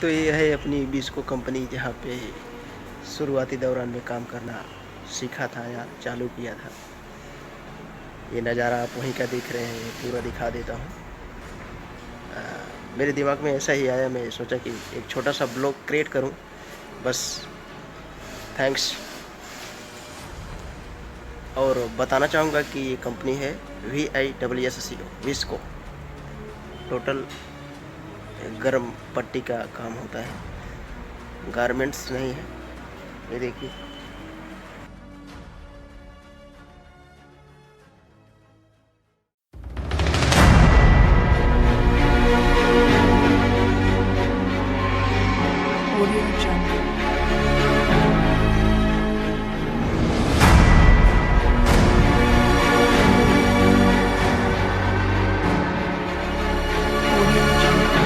तो ये है अपनी बिस्को कंपनी, जहाँ पे शुरुआती दौरान में काम करना सीखा था या चालू किया था। ये नज़ारा आप वहीं का देख रहे हैं, पूरा दिखा देता हूँ। मेरे दिमाग में ऐसा ही आया, मैं सोचा कि एक छोटा सा ब्लॉग क्रिएट करूँ बस। थैंक्स। और बताना चाहूँगा कि ये कंपनी है VISSCO विस्को। टोटल गर्म पट्टी का काम होता है, गारमेंट्स नहीं है। ये देखिए, Audio Jungle. Audio Jungle. Audio Jungle.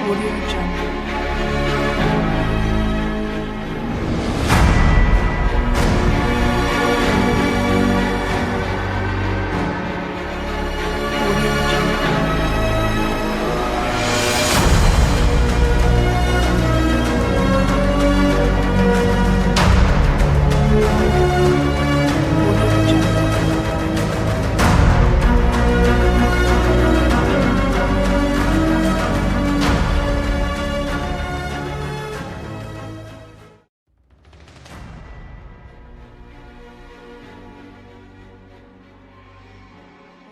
Audio Jungle. Audio Jungle. Audio Jungle.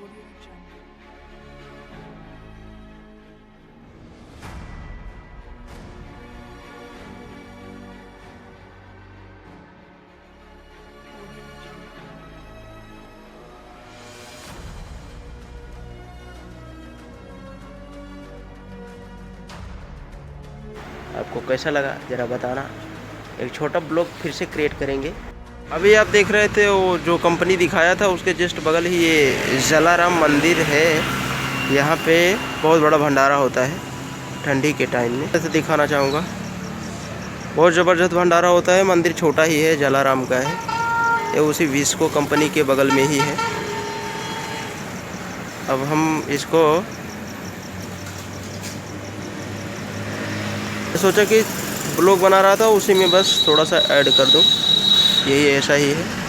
Audio Jungle. Audio Jungle. आपको कैसा लगा ज़रा बताना। एक छोटा ब्लॉग फिर से क्रिएट करेंगे। अभी आप देख रहे थे वो जो कंपनी दिखाया था, उसके जस्ट बगल ही ये जलाराम मंदिर है। यहाँ पे बहुत बड़ा भंडारा होता है ठंडी के टाइम में। ऐसे दिखाना चाहूँगा, बहुत ज़बरदस्त भंडारा होता है। मंदिर छोटा ही है, जलाराम का है। ये उसी विस्को कंपनी के बगल में ही है। अब हम इसको सोचा कि ब्लॉग बना रहा था, उसी में बस थोड़ा सा ऐड कर दूं। यही ऐसा ही है।